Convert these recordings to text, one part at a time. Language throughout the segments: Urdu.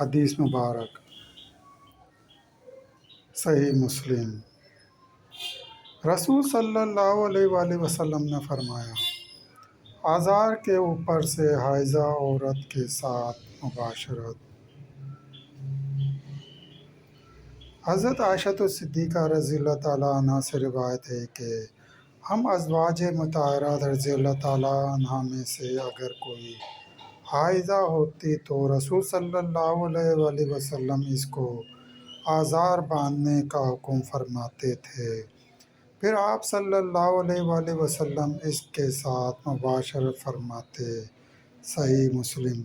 حدیث مبارک صحیح مسلم۔ رسول صلی اللہ علیہ وآلہ وسلم نے فرمایا، آزار کے اوپر سے حائضہ عورت کے ساتھ مباشرت۔ حضرت عائشہ صدیقہ رضی اللہ تعالیٰ عنہ سے روایت ہے کہ ہم ازواج مطہرات رضی اللہ تعالیٰ عنہ میں سے اگر کوئی حائضہ ہوتی تو رسول صلی اللہ علیہ وآلہ وسلم اس کو آزار باندھنے کا حکم فرماتے تھے، پھر آپ صلی اللہ علیہ وآلہ وسلم اس کے ساتھ مباشرت فرماتے۔ صحیح مسلم۔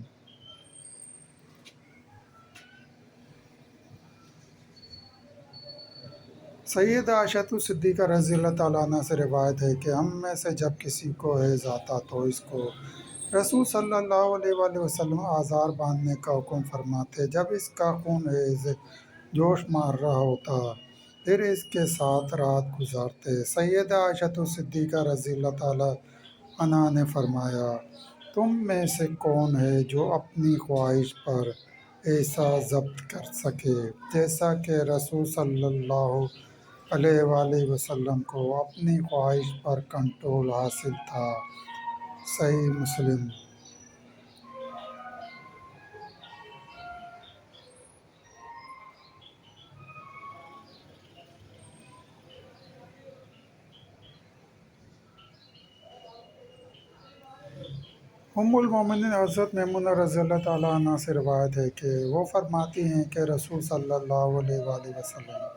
سیدہ عائشہ صدیقہ رضی اللہ تعالیٰ عنہ سے روایت ہے کہ ہم میں سے جب کسی کو حیض آتا تو اس کو رسول صلی اللہ علیہ وآلہ وسلم آزار باندھنے کا حکم فرماتے، جب اس کا خون حیض جوش مار رہا ہوتا پھر اس کے ساتھ رات گزارتے۔ سیدہ عائشہ صدیقہ رضی اللہ تعالیٰ عنہ نے فرمایا، تم میں سے کون ہے جو اپنی خواہش پر ایسا ضبط کر سکے جیسا کہ رسول صلی اللہ علیہ وآلہ وسلم کو اپنی خواہش پر کنٹرول حاصل تھا۔ صحیح مسلم۔ ام المومنین حضرت میمونہ رضی اللہ تعالیٰ عنہ سے روایت ہے کہ وہ فرماتی ہیں کہ رسول صلی اللہ علیہ وآلہ وسلم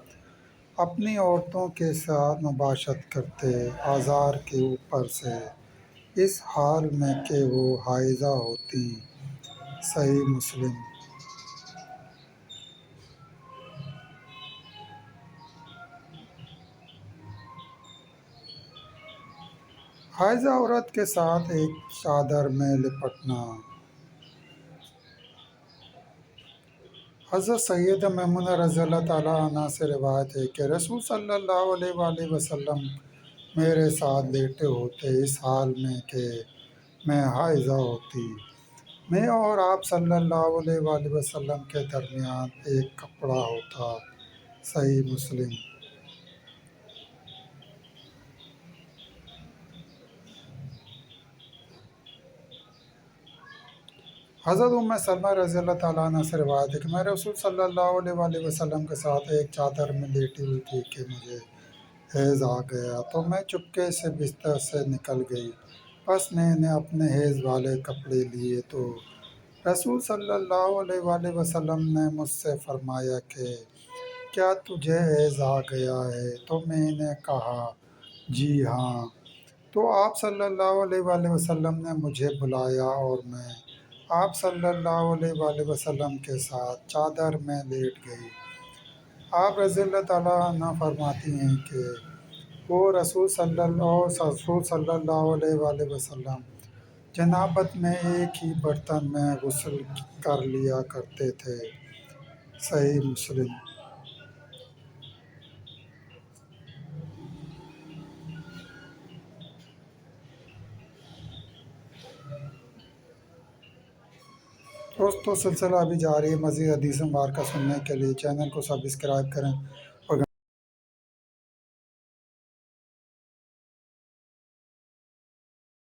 اپنی عورتوں کے ساتھ مباشرت کرتے آزار کے اوپر سے، اس حال میں کہ وہ حائضہ ہوتی۔ صحیح مسلم۔ حائضہ عورت کے ساتھ ایک چادر میں لپٹنا۔ حضرت سیدہ میمونہ رضی اللہ تعالیٰ عنہ سے روایت ہے کہ رسول صلی اللہ علیہ وآلہ وسلم میرے ساتھ لیٹے ہوتے اس حال میں کہ میں حائضہ ہوتی۔ میں اور آپ صلی اللہ علیہ وآلہ وسلم کے درمیان ایک کپڑا ہوتا۔ صحیح مسلم۔ حضرت ام سلمہ رضی اللہ تعالیٰ عنہ سے روایت ہے کہ میں رسول صلی اللہ علیہ وآلہ وسلم کے ساتھ ایک چادر میں لیٹی ہوئی تھی کہ مجھے حیض آ گیا تو میں چپکے سے بستر سے نکل گئی، بس میں نے اپنے حیض والے کپڑے لیے تو رسول صلی اللہ علیہ وآلہ وسلم نے مجھ سے فرمایا کہ کیا تجھے حیض آ گیا ہے؟ تو میں نے کہا جی ہاں، تو آپ صلی اللہ علیہ وآلہ وسلم نے مجھے بلایا اور میں آپ صلی اللہ علیہ وآلہ وسلم کے ساتھ چادر میں لیٹ گئی۔ آپ رضی اللہ تعالیٰ عنہ فرماتی ہیں کہ وہ رسول صلی اللہ علیہ وآلہ وسلم جنابت میں ایک ہی برتن میں غسل کر لیا کرتے تھے۔ صحیح مسلم۔ دوستو، سلسلہ ابھی جاری ہے۔ مزید حدیث مبارکہ سننے کے لیے چینل کو سبسکرائب کریں